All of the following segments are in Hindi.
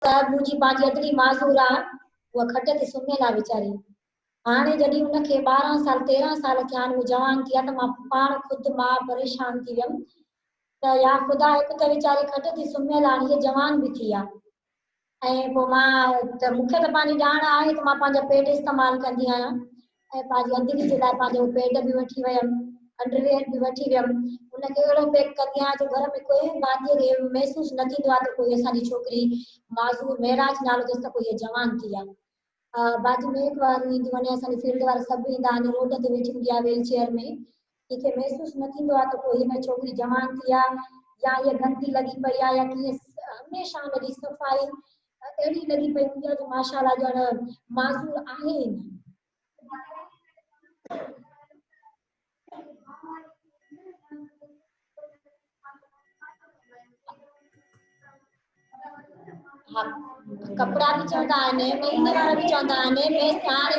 साहब मुंहिंजी पंहिंजी अदड़ी माज़ूर आहे, उहा खट ते सुम्हियल आहे वीचारी। हाणे जॾहिं उनखे 12 साल 13 साल थिया आहिनि, उहा जवान थी आहे, त मां पाण ख़ुदि मां परेशान थी वियमि त या ख़ुदा, हिकु त वीचारी खट ते सुम्हियल आहे, हीअ जवान बि थी आहे। ऐं पोइ मां त मूंखे त पंहिंजी ॼाण आहे त मां पंहिंजा पेड इस्तेमालु कंदी आहियां ऐं पंहिंजी अदड़ी जे लाइ पंहिंजो पेड बि वठी वियमि, अंडरवेयर बि वठी वियमि। उनखे अहिड़ो पैक कंदी आहियां जो घर में कोई भातीअ खे महसूसु न थींदो आहे त कोई असांजी छोकिरी माज़ूर महराज नालो अथसि त कोई इहा जवान थी आहे। बाक़ी में हिकु बार ईंदी वञे, असांजे फील्ड वारा सभु ईंदा आहिनि, रोड ते वेठी हूंदी आहे व्हील चेयर में, कंहिंखे महसूसु न थींदो आहे त कोई हिन छोकिरी जवान थी आहे या इहा गंदी लॻी पई आहे या कीअं। हमेशह हुनजी सफ़ाई अहिड़ी लॻी पई हूंदी आहे जो माशाअल्लाह ॼण माज़ूर आहे ई न। हाँ, कपड़ा भी चवंदा आहिनि, मेहंदी वारा भी चवंदा आहिनि, मैं हाणे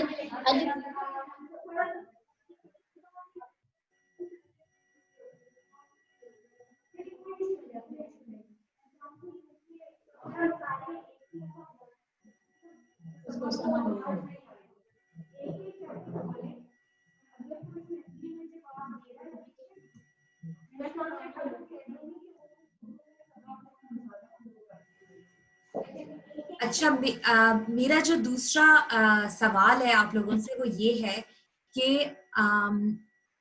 अच्छा, मेरा जो दूसरा सवाल है आप लोगों से वो ये है कि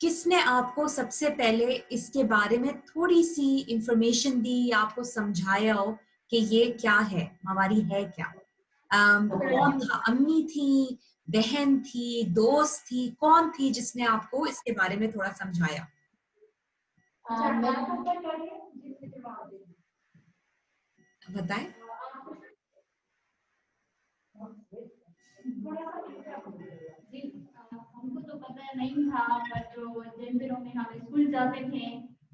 किसने आपको सबसे पहले इसके बारे में थोड़ी सी इंफॉर्मेशन दी, आपको समझाया हो कि ये क्या है, मवारी है क्या? कौन था? अम्मी थी, बहन थी, दोस्त थी, कौन थी जिसने आपको इसके बारे में थोड़ा समझाया? बताएं। हमको तो पता नहीं था, पर जो जिन दिनों में हम स्कूल जाते थे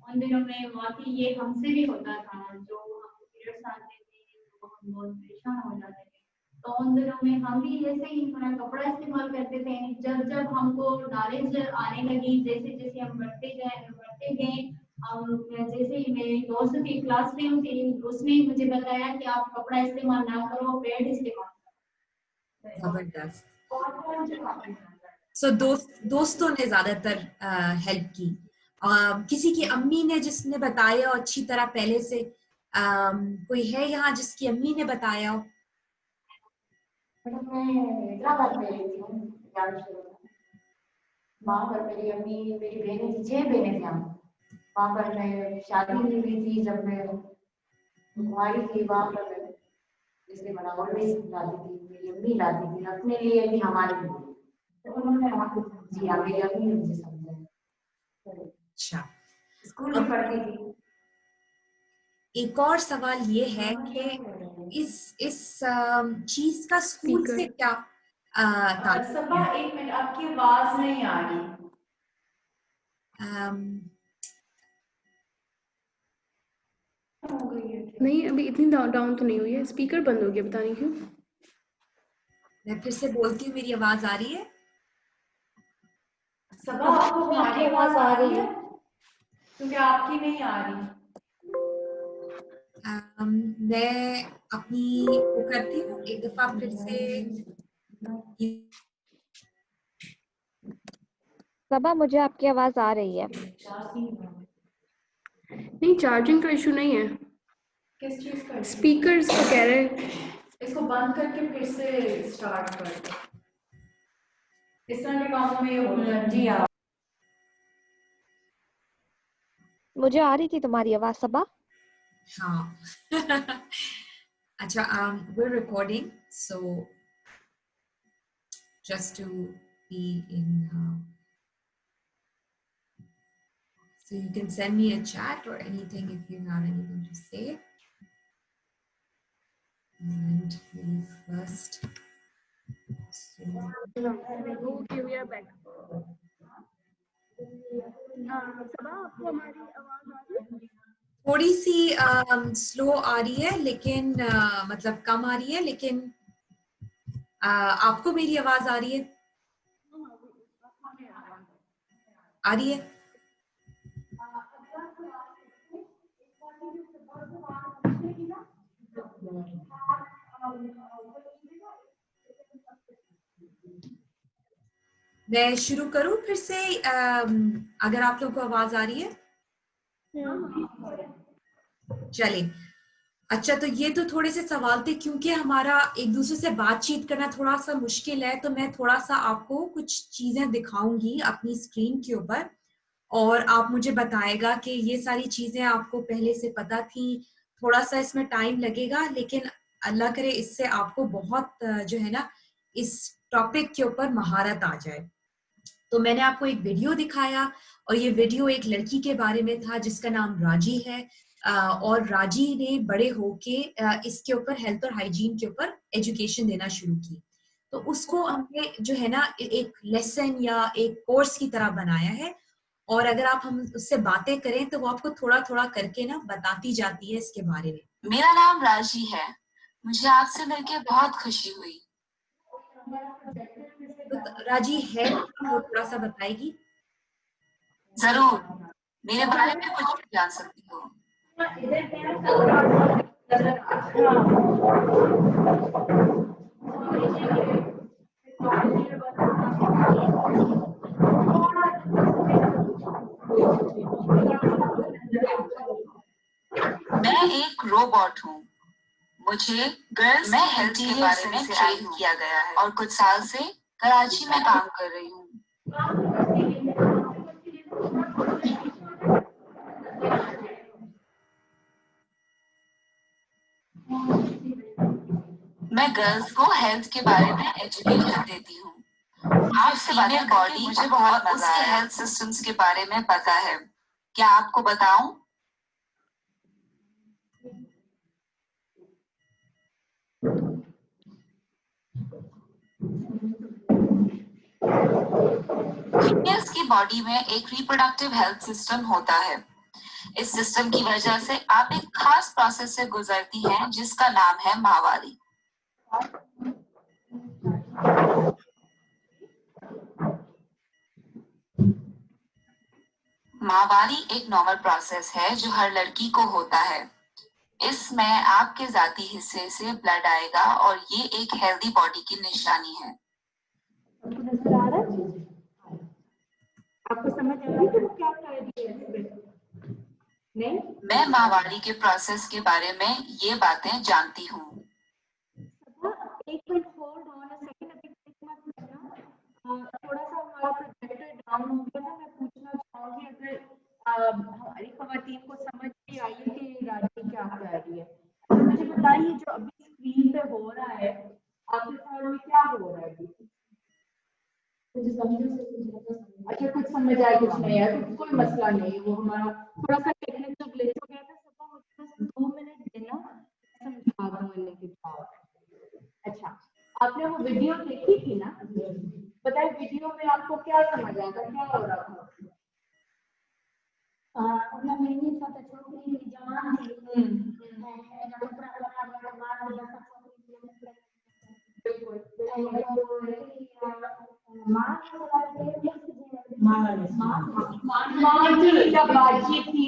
उन दिनों में वाकई ये हमसे भी होता था। जो हमको पीरियड्स आते थे तो हम बहुत परेशान हो जाते थे, तो उन दिनों में हम भी ऐसे ही थोड़ा कपड़ा इस्तेमाल करते थे। जब जब हमको नॉलेज आने लगी, जैसे जैसे हम बढ़ते गए, जैसे ही मेरी दोस्त थी, क्लासमेट थी, उसने मुझे बताया कि आप कपड़ा इस्तेमाल ना करो, पैड इस्तेमाल करो। जबरदस्त। सो दोस्तों ने ज्यादातर हेल्प की। किसी की अम्मी ने जिसने बताया अच्छी तरह पहले से, कोई है यहाँ जिसकी अम्मी ने बताया हो? मैं हैदराबाद में रहती हूँ, वहाँ पर मेरी अम्मी, मेरी बहनें थी, 6 बहनें थी वहाँ पर। मैं शादी हुई थी जब मैं कुंवारी थी, वहाँ पर मैं जैसे बना ऑलवेज लाती थी, मेरी अम्मी लाती थी अपने लिए भी हमारे लिए, तो उन्होंने हमको जी हाँ, मेरी अम्मी ने मुझे समझाया। अच्छा, स्कूल में पढ़ती थी। एक और सवाल ये है कि इस चीज का स्कूल से क्या सबा, एक मिनट, आपकी आवाज नहीं आ रही। नहीं, अभी इतनी डाउन तो नहीं हुई है, स्पीकर बंद हो गया, पता नहीं क्यों। मैं फिर से बोलती हूँ, मेरी आवाज आ रही है? सबा, आपको हमारी आवाज आ रही है? क्योंकि आपकी नहीं आ रही। मैं अपनी वो करती हूँ एक दफा फिर से। सबा, मुझे आपकी आवाज आ रही है। नहीं, चार्जिंग का इशू नहीं है। किस चीज का? स्पीकर्स का कह रहे हैं। इसको बंद करके फिर से स्टार्ट कर दो। इस तरह के कामों में ये होता है। जी हाँ, मुझे आ रही थी तुम्हारी आवाज सबा। हाँ। अच्छा, we're recording, so just to be in, so you can send me a chat or anything if you have anything to say. And we first. Okay, we are back. सबा, आपको हमारी आवाज आ रही है? थोड़ी सी स्लो आ रही है, लेकिन मतलब कम आ रही है, लेकिन आपको मेरी आवाज आ रही है? आ रही है? मैं शुरू करूं फिर से, अगर आप लोगों को आवाज आ रही है? चलिए। अच्छा, तो ये तो थोड़े से सवाल थे, क्योंकि हमारा एक दूसरे से बातचीत करना थोड़ा सा मुश्किल है, तो मैं थोड़ा सा आपको कुछ चीजें दिखाऊंगी अपनी स्क्रीन के ऊपर, और आप मुझे बताएगा कि ये सारी चीजें आपको पहले से पता थी। थोड़ा सा इसमें टाइम लगेगा, लेकिन अल्लाह करे इससे आपको बहुत जो है ना, इस टॉपिक के ऊपर महारत आ जाए। तो मैंने आपको एक वीडियो दिखाया, और ये वीडियो एक लड़की के बारे में था जिसका नाम राजी है, और राजी ने बड़े होके इसके ऊपर, हेल्थ और हाइजीन के ऊपर एजुकेशन देना शुरू की। तो उसको हमने जो है ना एक लेसन या एक कोर्स की तरह बनाया है, और अगर आप हम उससे बातें करें तो वो आपको थोड़ा थोड़ा करके ना बताती जाती है इसके बारे में। मेरा नाम राजी है, मुझे आपसे मिलकर बहुत खुशी हुई। तो राजी है वो थोड़ा सा बताएगी? जरूर, मेरे बारे में कुछ भी जान सकती हो। मैं एक रोबोट हूँ। मुझे गर्ल्स में हेल्थ के बारे में ट्रेन किया गया है और कुछ साल से कराची में काम कर रही हूँ। मैं गर्ल्स को हेल्थ के बारे में एजुकेशन देती हूँ। आपसे बातें बॉडी मुझे बहुत मजा आया। हेल्थ सिस्टम्स के बारे में पता है, क्या आपको बताऊं? फीमेल्स की बॉडी में एक रिप्रोडक्टिव हेल्थ सिस्टम होता है। इस सिस्टम की वजह से आप एक खास प्रोसेस से गुजरती हैं जिसका नाम है माहवारी। माहवारी एक नॉर्मल प्रोसेस है जो हर लड़की को होता है। इसमें आपके जाती हिस्से से ब्लड आएगा और ये एक हेल्दी बॉडी की निशानी है। आपको समझ आ रही है कि क्या कर रही है? नहीं, मैं माहवारी के प्रोसेस के बारे में ये बातें जानती हूँ। एक minute hold on a second, अभी मत करना। थोड़ा सा हमारा प्रोजेक्टर डाउन हो गया था। मैं पूछना चाहूंगी अगर हमारी खवातीन को समझ नहीं आई है कि राजी क्या कर रही है, तो मुझे बताइए जो अभी स्क्रीन पे हो रहा है आपके ख्याल में क्या हो रहा है अभी? अच्छा, कुछ समझ आया, कुछ नहीं आया तो कोई मसला नहीं, वो हमारा थोड़ा सा टेक्निकल ग्लिच हो गया था। सबका मुझे बस 2 मिनट देना, समझा दूंगी कि क्या हो रहा है। अच्छा, आपने वो वीडियो देखी थी ना? बताइए वीडियो में आपको क्या समझ आया था, क्या हो रहा था? मैंने छोटा छोकरी जवान थी, बाजी थी,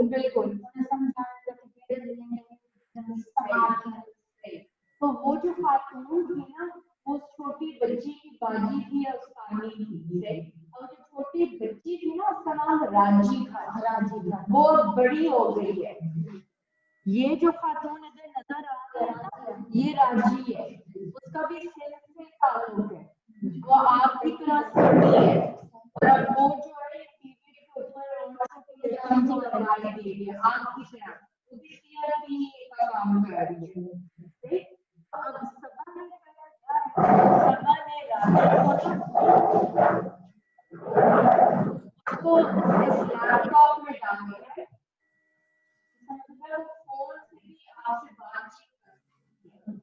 बिल्कुल। तो वो जो खातून थी ना, वो छोटी बच्ची की बाजी थी या उस्तानी थी, और जो छोटी बच्ची थी ना उसका नाम राजी था। वो बड़ी हो गई है। ये जो खातून इधर नजर आ रहा है ना, ये राजी है, उसका भी सेहत से ताल्लुक है, वो आपकी तरह सही है। और अब वो जो है टीवी के ऊपर आपकी तरह वो भी CRP का काम कर रही है। अब सबा ने उसको इस लैपटॉप में डाला है, मतलब फोन से भी आपसे बातचीत करती है।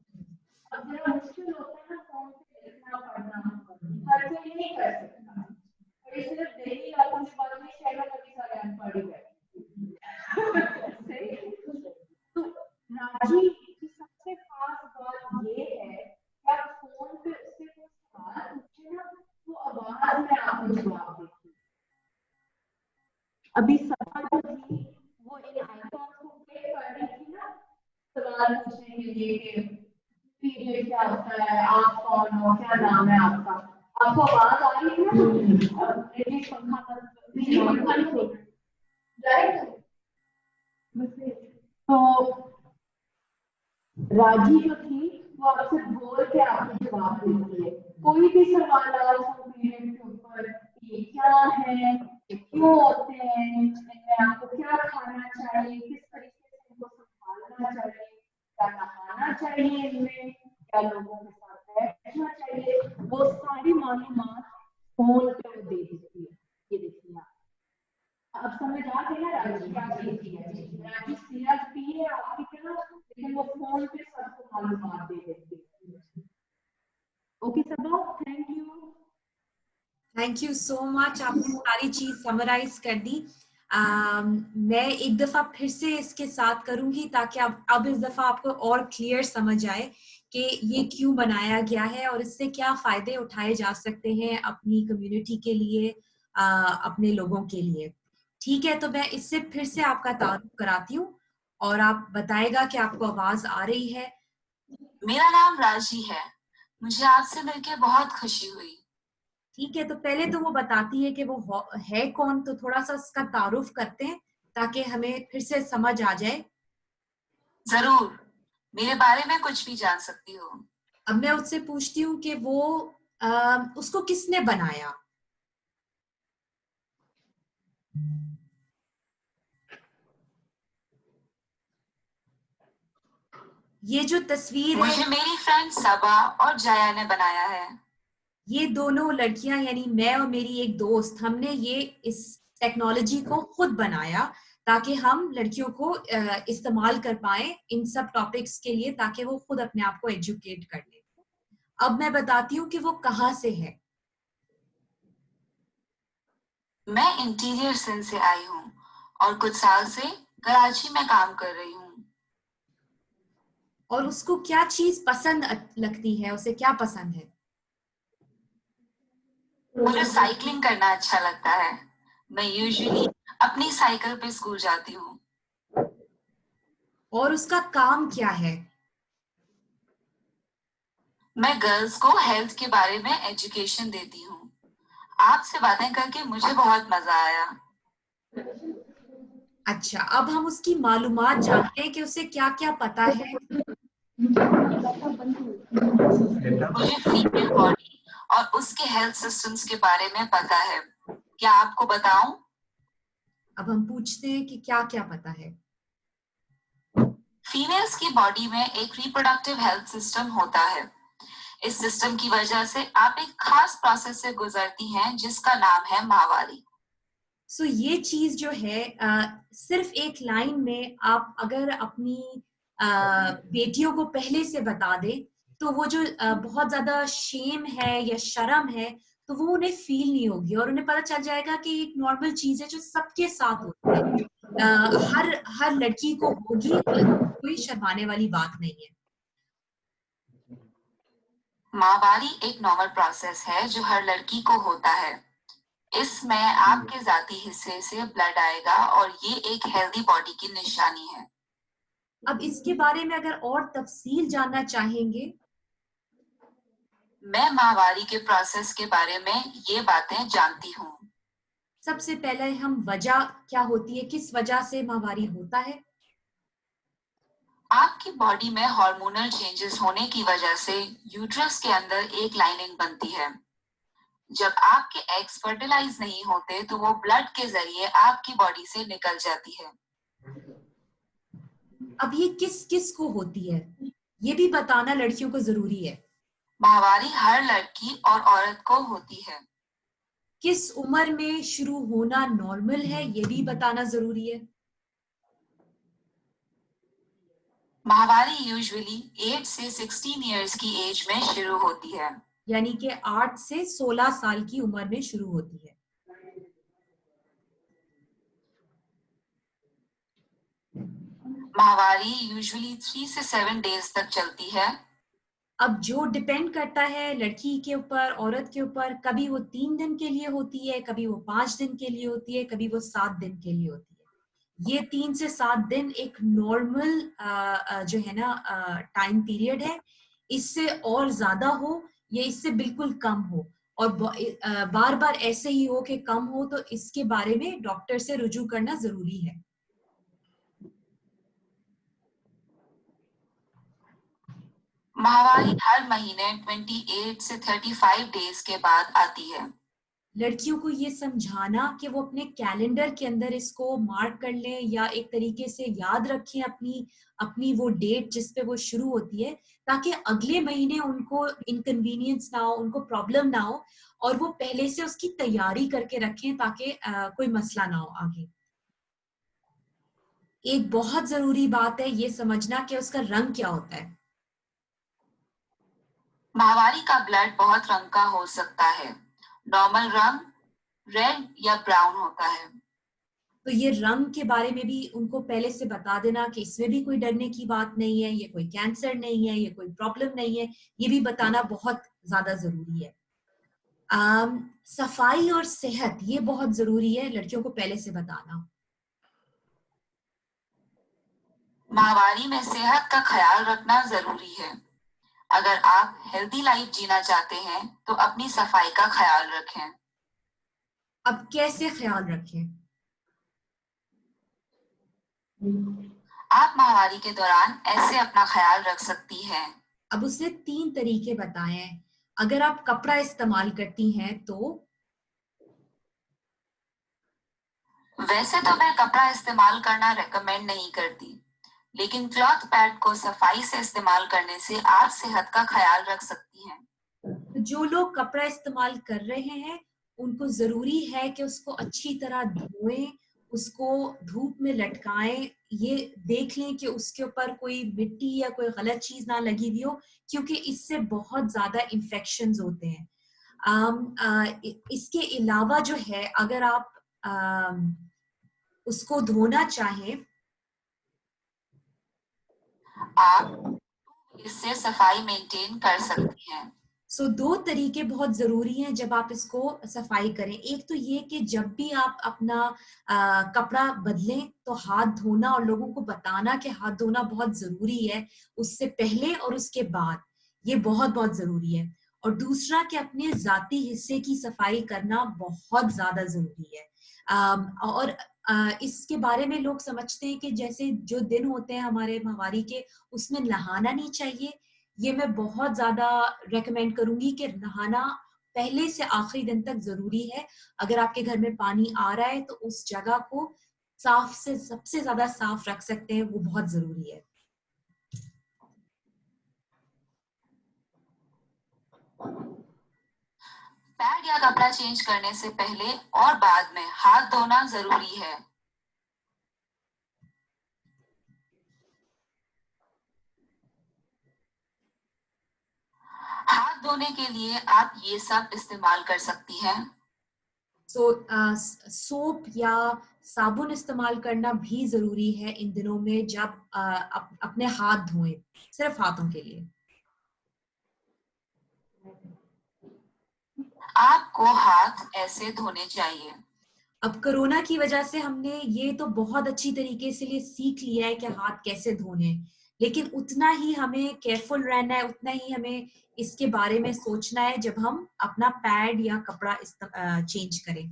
अब जरा मुश्किल होता है ना फोन से लिखना पढ़ना, हर कोई नहीं कर सकता, और ये सिर्फ दिल्ली वालों के बारे में शहर कभी सारे अनपढ़ ही है। तो राजी की सबसे खास बात ये है कि आप फोन पे उससे कुछ सवाल पूछे ना, तो आवाज में आपको जवाब देती। अभी सवाल जो थी वो इन आइकॉन्स को क्लिक कर रही थी ना, सवाल पूछने के लिए कि पीरियड क्या होता है, आप कौन हो, क्या नाम है आपका। आपको आवाज आ रही है ना? एटलीस्ट पंखा डायरेक्ट। तो राजी जो थी वो आपसे बोल के आपको जवाब देती है। कोई भी सवाल आपको पीरियड के ऊपर, ये क्या है, ये क्यों होते हैं, इनमें आपको क्या खाना चाहिए, किस तरीके से इनको संभालना चाहिए, क्या नहाना चाहिए इनमें, क्या लोगों के साथ बैठना चाहिए, वो सारी मालूमात फोन पे वो दे देती है। ये देखिए आप, अब समझ आ गया राजी क्या देती है? राजी CRP है आपकी तरह, लेकिन वो फोन पे सबको मालूमात दे देती है। Okay Saba, thank you. Thank you so much, आपने सारी चीज समराइज कर दी। मैं एक दफा फिर से इसके साथ करूंगी ताकि अब इस दफा आपको और क्लियर समझ आए कि ये क्यों बनाया गया है और इससे क्या फायदे उठाए जा सकते हैं अपनी कम्युनिटी के लिए, अपने लोगों के लिए। ठीक है, तो मैं इससे फिर से आपका तारुफ कराती हूँ और आप बताएगा कि आपको आवाज आ रही है। मेरा नाम राजी है, मुझे आपसे मिलकर बहुत खुशी हुई। ठीक है, तो पहले तो वो बताती है कि वो है कौन, तो थोड़ा सा उसका तारुफ करते हैं ताकि हमें फिर से समझ आ जाए। जरूर, मेरे बारे में कुछ भी जान सकती हो। अब मैं उससे पूछती हूँ कि वो उसको किसने बनाया। ये जो तस्वीर है, मुझे मेरी फ्रेंड सबा और जया ने बनाया है। ये दोनों लड़कियां यानी मैं और मेरी एक दोस्त, हमने ये इस टेक्नोलॉजी को खुद बनाया ताकि हम लड़कियों को इस्तेमाल कर पाए इन सब टॉपिक्स के लिए, ताकि वो खुद अपने आप को एजुकेट कर ले। अब मैं बताती हूँ कि वो कहाँ से है। मैं इंटीरियर सिंध से आई हूँ और कुछ साल से कराची में काम कर रही हूँ। और उसको क्या चीज पसंद लगती है, उसे क्या पसंद है? मुझे साइकिलिंग करना अच्छा लगता है। मैं यूजुअली अपनी साइकिल पे स्कूल जाती हूँ। और उसका काम क्या है? मैं गर्ल्स को हेल्थ के बारे में एजुकेशन देती हूँ। आपसे बातें करके मुझे बहुत मजा आया। अच्छा, अब हम उसकी मालूमात जानते हैं कि उसे क्या क्या पता है। मुझे फीमेल बॉडी और उसके हेल्थ सिस्टम्स के बारे में पता है। क्या आपको बताऊं? अब हम पूछते हैं कि क्या क्या पता है। फीमेल्स की बॉडी में एक रिप्रोडक्टिव हेल्थ सिस्टम होता है। इस सिस्टम की वजह से आप एक खास प्रोसेस से गुजरती हैं जिसका नाम है माहवारी। सो ये चीज जो है सिर्फ एक लाइन में आप अगर अपनी बेटियों को पहले से बता दे तो वो जो बहुत ज्यादा शेम है या शर्म है तो वो उन्हें फील नहीं होगी और उन्हें पता चल जाएगा कि एक नॉर्मल चीज है जो सबके साथ होती है। हर लड़की को होगी, कोई शर्माने वाली बात नहीं है। माहवारी एक नॉर्मल प्रोसेस है जो हर लड़की को होता है। इसमें आपके जाती हिस्से से ब्लड आएगा और ये एक हेल्दी बॉडी की निशानी है। अब इसके बारे में अगर और तफसील जानना चाहेंगे? मैं माहवारी के प्रोसेस के बारे में ये बातें जानती हूँ। सबसे पहले हम वजह क्या होती है, किस वजह से माहवारी होता है? आपकी बॉडी में हार्मोनल चेंजेस होने की वजह से यूट्रस के अंदर एक लाइनिंग बनती है। जब आपके एग्स फर्टिलाइज नहीं होते तो वो ब्लड के जरिए आपकी बॉडी से निकल जाती है। अब ये किस किस को होती है ये भी बताना लड़कियों को जरूरी है। माहवारी हर लड़की और औरत को होती है। किस उम्र में शुरू होना नॉर्मल है ये भी बताना जरूरी है। माहवारी यूजुअली 8 से 16 इयर्स की एज में शुरू होती है, यानी कि 8 से 16 साल की उम्र में शुरू होती है। माहवारी यूजुअली 3 से 7 डेज तक चलती है। अब जो डिपेंड करता है लड़की के ऊपर, औरत के ऊपर, कभी वो 3 दिन के लिए होती है, कभी वो 5 दिन के लिए होती है, कभी वो 7 दिन के लिए होती है। ये 3 से 7 दिन एक नॉर्मल जो है ना टाइम पीरियड है। इससे और ज्यादा हो या इससे बिल्कुल कम हो, और बार बार ऐसे ही हो कि कम हो, तो इसके बारे में डॉक्टर से रुजू करना जरूरी है। माहवारी हर महीने 28 से 35 डेज के बाद आती है। लड़कियों को ये समझाना कि वो अपने कैलेंडर के अंदर इसको मार्क कर लें या एक तरीके से याद रखें अपनी वो डेट जिस पे वो शुरू होती है, ताकि अगले महीने उनको इनकन्वीनियंस ना हो, उनको प्रॉब्लम ना हो, और वो पहले से उसकी तैयारी करके रखें ताकि कोई मसला ना हो आगे। एक बहुत जरूरी बात है ये समझना कि उसका रंग क्या होता है। माहवारी का ब्लड बहुत रंग का हो सकता है। नॉर्मल रंग रेड या ब्राउन होता है। तो ये रंग के बारे में भी उनको पहले से बता देना कि इसमें भी कोई डरने की बात नहीं है, ये कोई कैंसर नहीं है, ये कोई प्रॉब्लम नहीं है, ये भी बताना बहुत ज्यादा जरूरी है। सफाई और सेहत ये बहुत जरूरी है लड़कियों को पहले से बताना। माहवारी में सेहत का ख्याल रखना जरूरी है। अगर आप हेल्दी लाइफ जीना चाहते हैं तो अपनी सफाई का ख्याल रखें। अब कैसे ख्याल रखें? आप माहवारी के दौरान ऐसे अपना ख्याल रख सकती हैं। अब उसने 3 तरीके बताए हैं। अगर आप कपड़ा इस्तेमाल करती हैं तो वैसे तो मैं कपड़ा इस्तेमाल करना रेकमेंड नहीं करती, लेकिन क्लॉथ पैड को सफाई से इस्तेमाल करने से आप सेहत का ख्याल रख सकती हैं। जो लोग कपड़ा इस्तेमाल कर रहे हैं उनको जरूरी है कि उसको अच्छी तरह धोएं, उसको धूप में लटकाएं, ये देख लें कि उसके ऊपर कोई मिट्टी या कोई गलत चीज ना लगी हुई हो, क्योंकि इससे बहुत ज्यादा इन्फेक्शंस होते हैं। इसके अलावा जो है, अगर आप उसको धोना चाहें, आप इससे सफाई मेंटेन कर सकती हैं। सो 2 तरीके बहुत जरूरी हैं जब आप इसको सफाई करें। एक तो ये कि जब भी आप अपना कपड़ा बदलें तो हाथ धोना, और लोगों को बताना कि हाथ धोना बहुत जरूरी है, उससे पहले और उसके बाद, ये बहुत बहुत जरूरी है। और दूसरा कि अपने जाती हिस्से की सफाई करना बहुत ज्यादा जरूरी है। और इसके बारे में लोग समझते हैं कि जैसे जो दिन होते हैं हमारे माहवारी के, उसमें नहाना नहीं चाहिए। ये मैं बहुत ज्यादा रेकमेंड करूंगी कि नहाना पहले से आखिरी दिन तक जरूरी है। अगर आपके घर में पानी आ रहा है तो उस जगह को साफ से सबसे ज्यादा साफ रख सकते हैं, वो बहुत जरूरी है। पैड या कपड़ा चेंज करने से पहले और बाद में हाथ धोना जरूरी है। हाथ धोने के लिए आप ये सब इस्तेमाल कर सकती हैं। सोप या साबुन इस्तेमाल करना भी जरूरी है इन दिनों में, जब अपने हाथ धोएं, सिर्फ हाथों के लिए। आपको हाथ ऐसे धोने चाहिए। अब कोरोना की वजह से हमने ये तो बहुत अच्छी तरीके से लिए सीख लिया है कि हाथ कैसे धोने, लेकिन उतना ही हमें केयरफुल रहना है, उतना ही हमें इसके बारे में सोचना है जब हम अपना पैड या कपड़ा चेंज करें।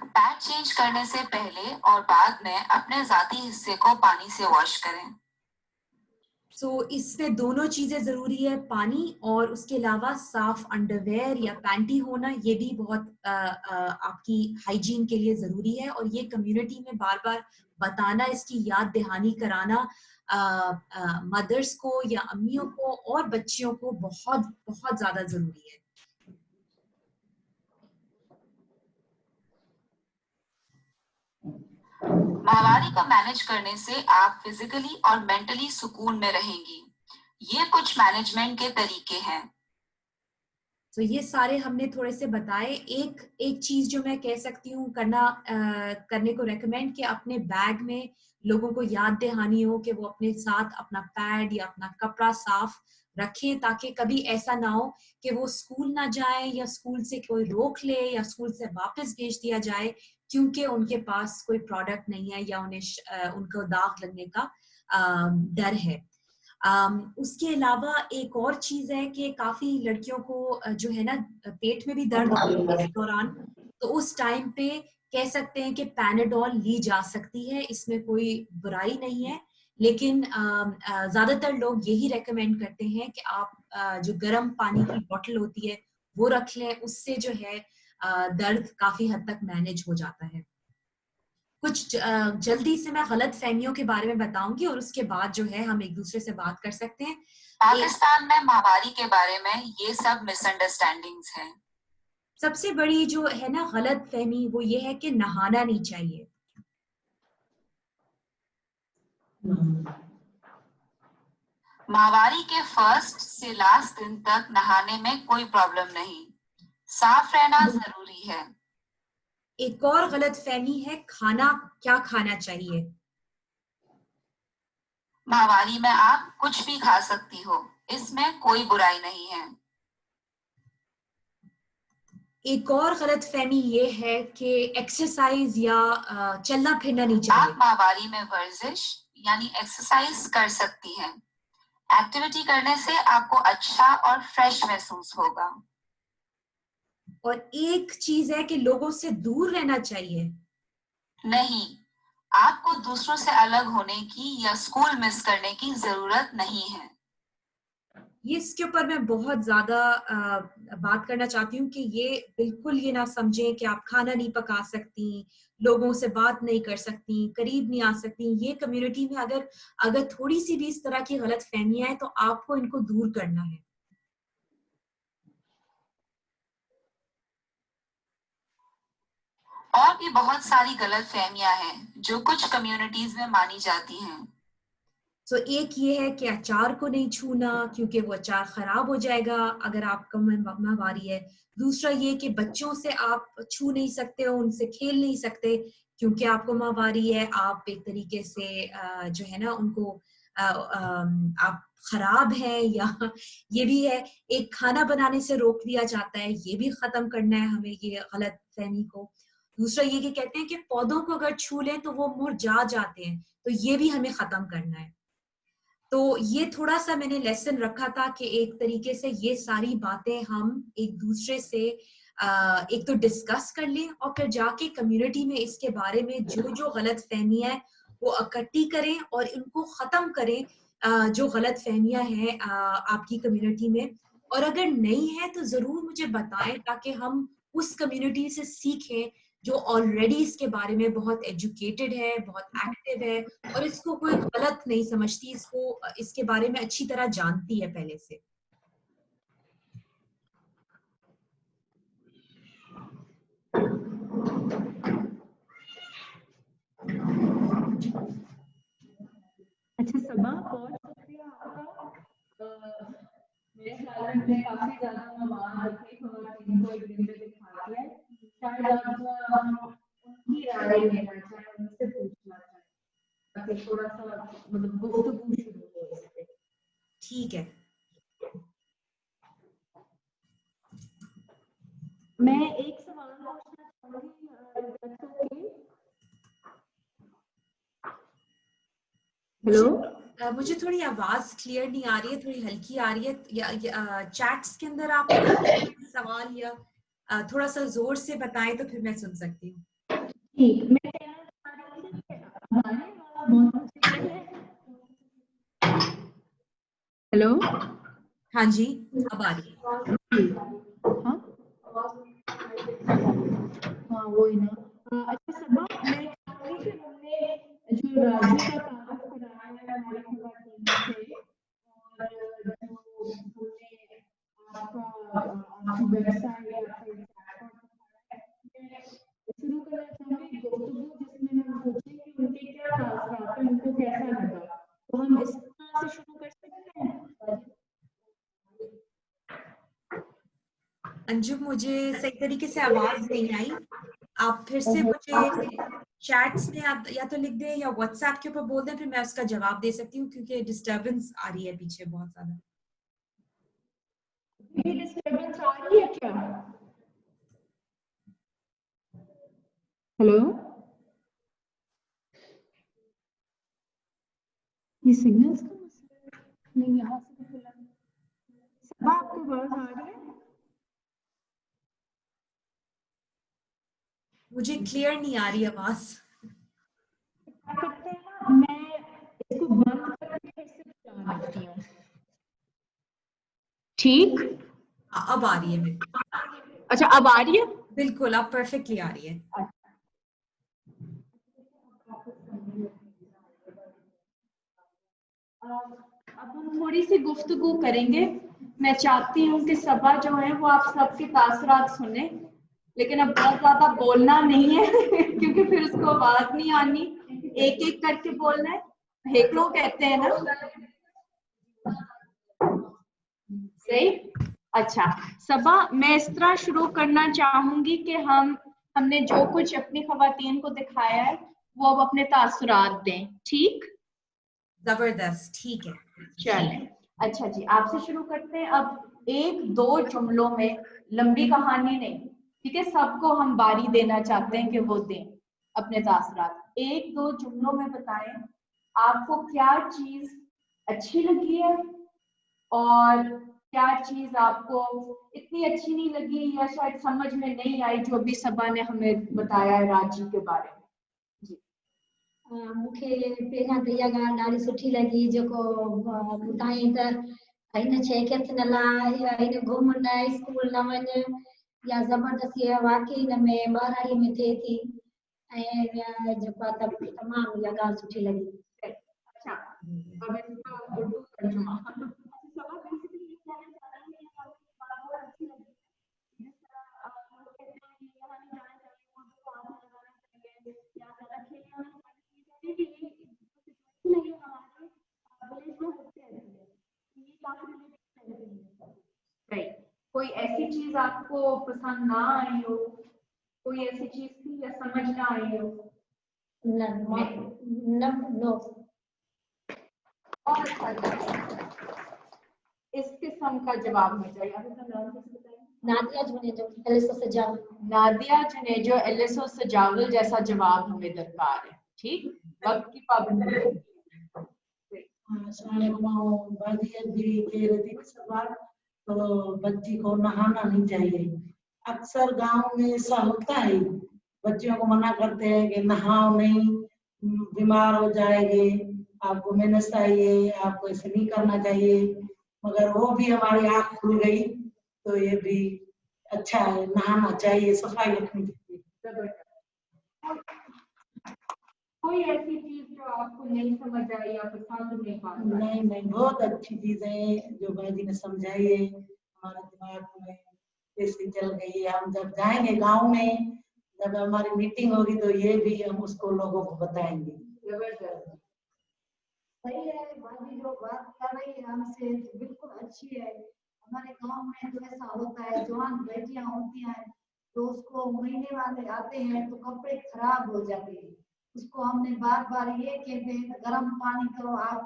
पैड चेंज करने से पहले और बाद में अपने जाती हिस्से को पानी से वॉश करें। इसमें दोनों चीजें जरूरी है, पानी और उसके अलावा साफ अंडरवेयर या पैंटी होना, ये भी बहुत आपकी हाइजीन के लिए जरूरी है। और ये कम्युनिटी में बार बार बताना, इसकी याद दहानी कराना मदर्स को या अम्मियों को और बच्चियों को बहुत बहुत ज्यादा जरूरी है। माहवारी को मैनेज करने से आप फिजिकली और मेंटली सुकून में रहेंगी। ये कुछ मैनेजमेंट के तरीके हैं। तो ये सारे हमने थोड़े से बताए। एक चीज जो मैं कह सकती हूँ करने को रेकमेंड, कि अपने बैग में लोगों को याद दहानी हो कि वो अपने साथ अपना पैड या अपना कपड़ा साफ रखें, ताकि कभी ऐसा ना हो कि वो स्कूल ना जाए या स्कूल से कोई रोक ले या स्कूल से वापस भेज दिया जाए क्योंकि उनके पास कोई प्रोडक्ट नहीं है या उनको दाग लगने का डर है। उसके अलावा एक और चीज है कि काफी लड़कियों को जो है ना पेट में भी दर्द होता है इस दौरान, तो उस टाइम पे कह सकते हैं कि पैनाडोल ली जा सकती है, इसमें कोई बुराई नहीं है। लेकिन ज्यादातर लोग यही रेकमेंड करते हैं कि आप जो गर्म पानी की बोतल होती है वो रख लें, उससे जो है दर्द काफी हद तक मैनेज हो जाता है। कुछ जल्दी से मैं गलत फहमियों के बारे में बताऊंगी और उसके बाद जो है हम एक दूसरे से बात कर सकते हैं। पाकिस्तान में माहवारी के बारे में ये सब मिसअंडरस्टैंडिंग्स हैं। सबसे बड़ी जो है ना गलत फहमी वो ये है कि नहाना नहीं चाहिए। माहवारी के फर्स्ट से लास्ट दिन तक नहाने में कोई प्रॉब्लम नहीं, साफ रहना जरूरी है। एक और गलत फहमी है खाना क्या खाना चाहिए। माहवारी में आप कुछ भी खा सकती हो, इसमें कोई बुराई नहीं है। एक और गलत फहमी ये है कि एक्सरसाइज या चलना फिरना नहीं चाहिए। आप माहवारी में वर्जिश यानी एक्सरसाइज कर सकती हैं। एक्टिविटी करने से आपको अच्छा और फ्रेश महसूस होगा। और एक चीज है कि लोगों से दूर रहना चाहिए। नहीं, आपको दूसरों से अलग होने की या स्कूल मिस करने की जरूरत नहीं है। इसके ऊपर मैं बहुत ज्यादा बात करना चाहती हूँ कि ये बिल्कुल ये ना समझें कि आप खाना नहीं पका सकती, लोगों से बात नहीं कर सकती, करीब नहीं आ सकती। ये कम्युनिटी में अगर थोड़ी सी भी इस तरह की गलत फहमियां हैं तो आपको इनको दूर करना है। और भी बहुत सारी गलत फहमियां हैं जो कुछ कम्युनिटीज में मानी जाती हैं। तो एक ये है कि अचार को नहीं छूना क्योंकि वो अचार खराब हो जाएगा अगर आपका माहवारी है। दूसरा ये कि बच्चों से आप छू नहीं सकते हो, उनसे खेल नहीं सकते क्योंकि आपको माहवारी है। आप एक तरीके से जो है ना उनको आप खराब है। या ये भी है, एक खाना बनाने से रोक दिया जाता है, ये भी खत्म करना है हमें ये गलत फहमी को। दूसरा ये कि कहते हैं कि पौधों को अगर छू लें तो वो मुरझा जाते हैं, तो ये भी हमें खत्म करना है। तो ये थोड़ा सा मैंने लेसन रखा था कि एक तरीके से ये सारी बातें हम एक दूसरे से एक तो डिस्कस कर लें और फिर जाके कम्युनिटी में इसके बारे में जो जो गलत फहमियां है वो इकट्ठी करें और इनको खत्म करें जो गलत फहमियां हैं आपकी कम्युनिटी में। और अगर नहीं है तो जरूर मुझे बताएं ताकि हम उस कम्युनिटी से सीखें जो ऑलरेडी इसके बारे में बहुत एजुकेटेड है, बहुत एक्टिव है और इसको कोई गलत नहीं समझती, इसको इसके बारे में अच्छी तरह जानती है पहले से। अच्छा सबा, बहुत शुक्रिया आपका। मेरे ख्याल में हमने काफी ज्यादा मवाद अपनी खवातीन को एक दिन में दिखा दिया है। शायद आप उनकी राय लेना चाहें, उनसे पूछना चाहें ताकि थोड़ा सा मतलब गुफ्तगू शुरू हो सके। ठीक है, मैं एक सवाल पूछना चाहूंगी। हेलो, मुझे थोड़ी आवाज क्लियर नहीं आ रही है, थोड़ी हल्की आ रही है। या चैट्स के अंदर आप सवाल या थोड़ा सा जोर से बताएं तो फिर मैं सुन सकती हूँ। ठीक, मैं कहना चाह रही थी कि हमारे आवाज बहुत क्लियर है। हेलो, हाँ जी, अब आ रही है। हाँ हाँ वही ना। अच्छा सबा, मैं चाहूंगी कि हमने जो राजू का तारुफ कराया है हमारी खवातीन से और जो हमने आपकी वेबसाइट या फिर शुरू करना चाहूंगी गुफ्तगू जिसमें हम पूछें कि उनके क्या तासुरात हैं, उनको कैसा लगा। तो हम इस तरह से शुरू कर सकते हैं। अंजुम, मुझे सही तरीके से आवाज नहीं आई, आप फिर से मुझे चैट्स में आप या तो लिख दें या व्हाट्सएप के ऊपर बोल दें, फिर मैं उसका जवाब दे सकती हूँ क्योंकि डिस्टरबेंस आ रही है पीछे बहुत ज्यादा। डिस्टरबेंस आ रही है क्या? हेलो, ये सिग्नल्स का मसला है। नहीं यहाँ से तो खुला नहीं। सबा आपको आवाज आ रही है? मुझे क्लियर नहीं आ रही आवाज। क्या करते हैं ना, मैं इसको बंद करके फिर से चला लेती हूँ। ठीक, अब आ रही है मेरे को। अच्छा अब आ रही है? बिल्कुल, अब परफेक्टली आ रही है। अब हम थोड़ी सी गुफ्तगू करेंगे। मैं चाहती हूँ कि सबा जो है वो आप सबके तासरात सुने, लेकिन अब बहुत ज्यादा बोलना नहीं है क्योंकि फिर उसको आवाज नहीं आनी, एक एक करके बोलना है। हेकड़ो कहते हैं ना, सही? अच्छा सबा, मैं इस तरह शुरू करना चाहूंगी कि हमने जो कुछ अपनी खवातीन को दिखाया है वो अब अपने तासुरात दें, ठीक? जबरदस्त, ठीक है। चलें, अच्छा जी, आपसे शुरू करते हैं। अब एक दो जुमलों में, लंबी कहानी नहीं, ठीक है, सबको हम बारी देना चाहते हैं कि वो दें अपने तासुरात। एक दो जुमलों में बताएं आपको क्या चीज अच्छी लगी है और क्या चीज आपको इतनी अच्छी नहीं लगी या शायद समझ में नहीं आई, जो भी सबा ने हमें बताया है राजी के बारे में। जी मूंखे पहिरियां त इहा ॻाल्हि ॾाढी सुठी लॻी जेको ॿुधाई त हिन शइ खे हथ न लाइ या हिन घुम न, स्कूल न वञ, या ज़बरदस्ती वाकई हिन में ॿारहाईअ में थिए थी, ऐं जेको आहे तमामु इहा ॻाल्हि सुठी लॻी। अच्छा, अब इसका उर्दू तर्जुमा। सबा बेसिकली ये कहना चाह रही है कि बात बहुत अच्छी लगी, जिस तरह लोग कहते हैं कि यहाँ नहीं जाना चाहिए, उर्दू को हाथ में लगाना चाहिए या ज्यादा खेलना नहीं चाहिए, कि ये सिचुएशन है, ये हमारे विलेज में होते रहती है, ये काफी रिलेटेड रहती है। राइट, कोई ऐसी चीज आपको पसंद ना आई हो, कोई ऐसी चीज थी या समझ ना आई हो? नो। और इस किस्म का जवाब मिल जाएगा। नादिया जुनेजो एलिसो सजावल। नादिया जुनेजो एलिसो सजावल जैसा जवाब हमें दरकार है, ठीक? वक्त की पाबंदी। तो बच्ची को नहाना नहीं चाहिए। अक्सर गांव में ऐसा होता है, बच्चियों को मना करते हैं कि नहाओ नहीं, बीमार हो जाएंगे, आपको मेहनत चाहिए, आपको ऐसे नहीं करना चाहिए। मगर वो भी हमारी आँख खुल गई, तो ये भी अच्छा है, नहाना चाहिए, सफाई रखनी चाहिए। कोई ऐसी चीज जो आपको नहीं समझ आई या पसंद नहीं आई? नहीं, बहुत अच्छी चीज है जो बाजी ने समझाई है, हमारे दिमाग में ऐसी चल गई है। हम जब जाएंगे गांव में, जब हमारी मीटिंग होगी तो ये भी हम उसको लोगों को बताएंगे। सही है, बाजी जो बात कर रही है हमसे बिल्कुल अच्छी है। हमारे गांव में तो ऐसा होता है, जवान बेटियां होती हैं तो उसको महीने वाले आते हैं तो कपड़े खराब हो जाते हैं, उसको हमने बार बार ये कहते हैं गर्म पानी करो। आप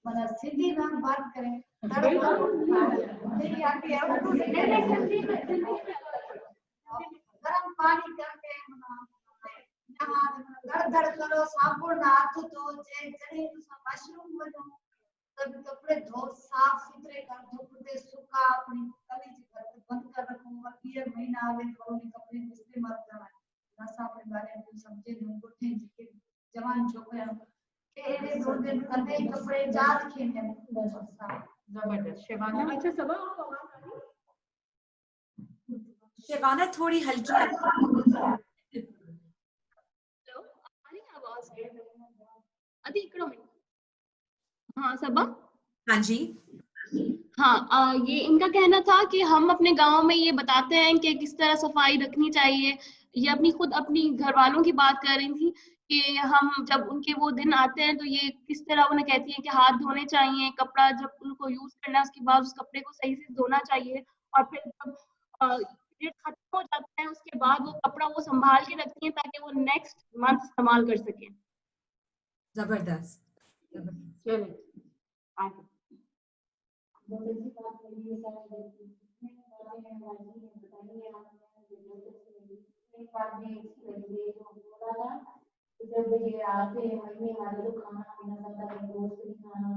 मतलब सीधी हम बात करें, गर्म पानी करके गड़ करो, साबुन हाथ धो, जड़ी मशरूम बनो, तब कपड़े धो साफ सुथरे कर, धुपते सुखा अपनी कलीज कर बंद कर रखो। और 1 महीना आवे तो उन्हें कपड़े इस्तेमाल करना नसा अपने बारे में समझे नहीं, उठे जिके जवान छोकरे के 2 दिन कंधे कपड़े जात खेने जबरदस्त। शिवाना, अच्छा सबा आपको आवाज आ रही है? शिवाना थोड़ी हल्की आ रही है। हेलो, आ रही है आवाज? अभी एक मिनट। हाँ सबा। हाँ जी। हाँ, ये इनका कहना था कि हम अपने गांव में ये बताते हैं कि किस तरह सफाई रखनी चाहिए। ये अपनी घर वालों की बात कर रही थी कि हम जब उनके वो दिन आते हैं तो ये किस तरह उन्हें कहती हैं कि हाथ धोने चाहिए, कपड़ा जब उनको यूज करना है उसके बाद उस कपड़े को सही से धोना चाहिए, और फिर जब पीरियड खत्म हो जाता है उसके बाद वो कपड़ा वो संभाल के रखती हैं ताकि वो नेक्स्ट मंथ इस्तेमाल कर सकें। जबरदस्त। जब ये आते हैं महीने वाले तो खाना पीना सबका दोस्त भी खाना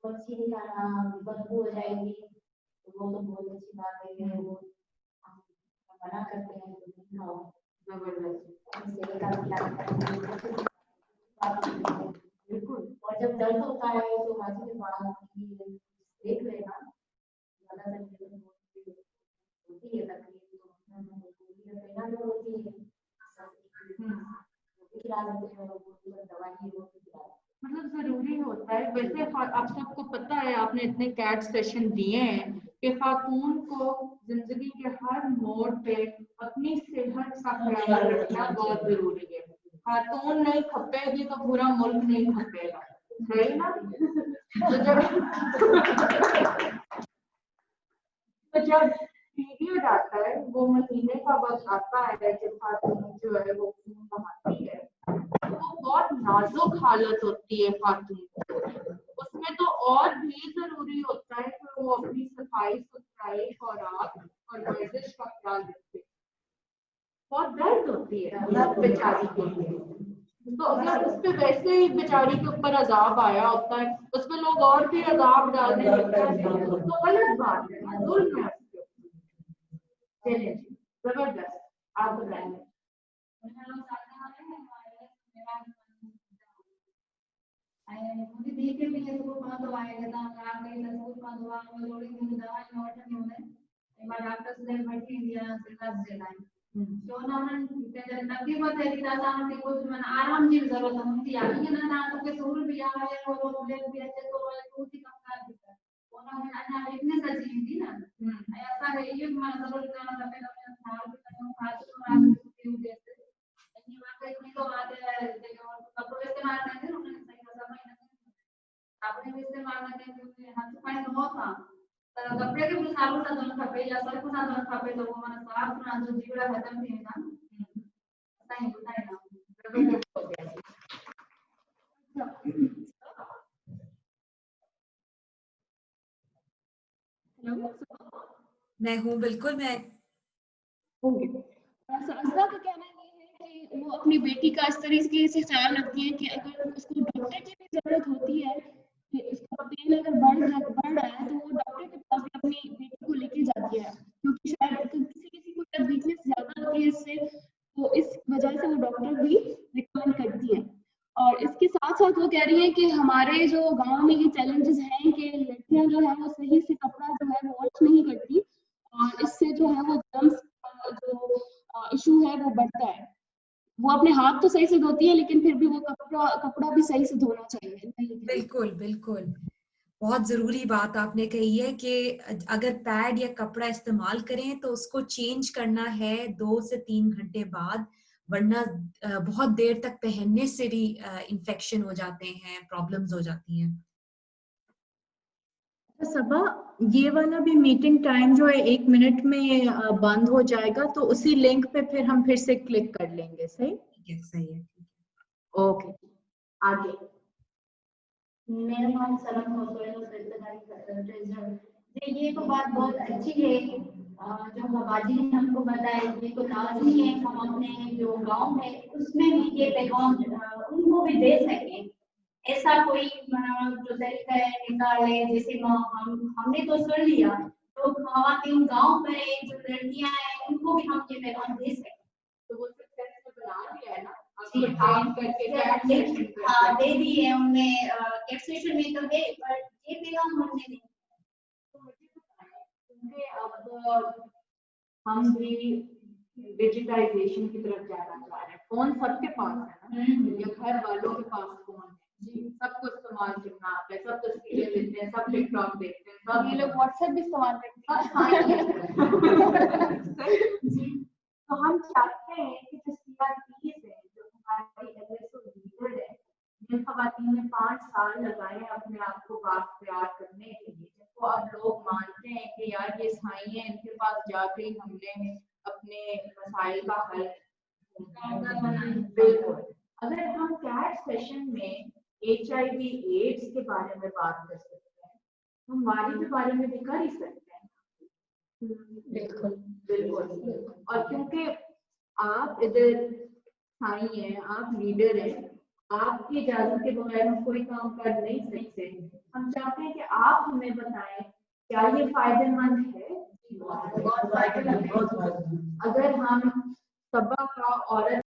मच्छी नहीं खाना, बदबू हो जाएगी, तो वो तो बहुत अच्छी बात है, वो हम मना करते हैं तो नहीं खाओ। सेहत का ख्याल रखना बिल्कुल। और जब दर्द होता है तो हाथी के पास देख लेना, ज्यादा तकलीफ होती है, तकलीफ तो पहला जो होती है खिला देते हैं, दवाई वो खिला। मतलब जरूरी होता है वैसे। आप सबको पता है, आपने इतने कैट सेशन दिए हैं कि खातून को जिंदगी के हर मोड़ पे अपनी सेहत का ख्याल रखना बहुत जरूरी है। खातून नहीं खपेगी तो पूरा मुल्क नहीं खपेगा, है ना? तो जब पीरियड आता है, वो महीने का वक्त आता है जब खातून जो है वो खून बहाती है, वो बहुत नाजुक हालत होती है खातून की। उसमें तो और भी जरूरी होता है कि वो अपनी सफाई सुथराई, खुराक और वर्जिश का ख्याल रखे। बहुत दर्द होती है बेचारी के लिए। तो अगर उस पे वैसे ही बेचारी के ऊपर अजाब आया होता है, उसमें लोग और भी अजाब डालने लगते हैं, तो गलत बात है ना, जुल्म है उसके ऊपर। चलिए जी, जबरदस्त, आप बताएंगे। मुझे देखे भी है तो cuando आएगा ना आप कहीं लसूण cuando आऊँ लोड़ी मुझे दवा नोट नहीं होने एक डॉक्टर से बैठी दिया से कर देना तो ना मन के नबी मत है कि दादा ने कुछ मन आराम की जरूरत होती है ये ना ना तो के सूर भी आवे और वो ब्लड भी अच्छे तो वो ही कम कर देता है वो ना मैं अन्ना इतने सजी थी ना ऐसा है ये मन जरूर करना था पहले मैं खाल भी करना खाल तो आप क्यों देते ये बात इतनी तो बात है देखो कपड़े से मारते हैं ना उन्होंने सही समय आपने भी से मारना है क्योंकि हाथ पानी तो होता तो कपड़े के भी साबुन से धोना खपे या सर्फ से धोना खपे तो वो मन साफ ना जो जीवड़ा खत्म थी ना सही बताए ना हेलो मैं हूँ, बिल्कुल मैं होंगे। साजदा का कहना ये है कि वो अपनी बेटी का इस तरीके से ख्याल रखती है कि अगर उसको डॉक्टर की भी जरूरत होती है कि उसका पेन अगर बढ़ रहा है तो वो डॉक्टर के पास भी अपनी बेटी को लेके जाती है, क्योंकि शायद किसी को शायद वीकनेस ज्यादा होती है इससे, तो इस वजह से वो डॉक्टर भी रिकमेंड करती है। और इसके साथ साथ वो कह रही है कि हमारे जो गांव में ये चैलेंजेस हैं कि लड़कियां जो है वो सही से कपड़ा जो है वो वॉश नहीं करती और इससे जो है वो जर्म्स जो इशू है वो बढ़ता है। वो अपने हाथ तो सही से धोती है लेकिन फिर भी वो कपड़ा भी सही से धोना चाहिए। बिल्कुल बिल्कुल बहुत जरूरी बात आपने कही है कि अगर पैड या कपड़ा इस्तेमाल करें तो उसको चेंज करना है 2 से 3 घंटे बाद, वरना बहुत देर तक पहनने से भी इन्फेक्शन हो जाते हैं, प्रॉब्लम्स हो जाती हैं। सबा, ये वाला भी मीटिंग टाइम जो है 1 मिनट में बंद हो जाएगा, तो उसी लिंक पे फिर हम फिर से क्लिक कर लेंगे। सही? सही है। ओके, आगे। मेरा नाम सलम है। ये तो बात बहुत अच्छी है जो बाबाजी ने हमको बताया, ये तो लाजमी है हम अपने जो गांव है उसमें भी ये पैगाम उनको भी दे सके। ऐसा कोई जो तरीका है निकाले, जैसे हमने तो सुन लिया तो खातिन गांव में जो लड़कियां हैं उनको भी हम ये पैगाम दे सके। तो वो बना दिया है ना, दे दी है उनने कैप्सेशन में तो है, पर ये पैगाम हमने नहीं। तो मुझे बताएं, क्योंकि अब हम भी डिजिटाइजेशन की तरफ जाना चाह रहे हैं। फोन सबके पास है ना, या घर वालों के पास फोन है, सबको इस्तेमाल करना आता है, सब तस्वीरें लेते हैं, सब टिकटॉक देखते हैं, सब ये लोग व्हाट्सएप भी इस्तेमाल करते हैं। तो हम चाहते हैं कि जो CRPs है, जो हमारी LSO लीडर है, जिन खवातीन ने 5 साल लगाए अपने आप को बात तैयार करने के लिए, जिनको अब लोग मानते हैं कि यार ये साई है, इनके पास जाके ही हमने अपने मसाइल का हल। बिल्कुल, अगर हम कैट सेशन में HIV AIDS के बारे में बात कर सकते हैं, हम वारी के बारे में भी कर ही सकते हैं। बिल्कुल बिल्कुल। और क्योंकि आप इधर साई हैं, आप लीडर हैं, आपकी इजाजत के बगैर हम कोई काम कर नहीं सकते। हम चाहते हैं कि आप हमें बताएं क्या ये फायदेमंद है। बहुत फायदेमंद। अगर हम सबा का औरत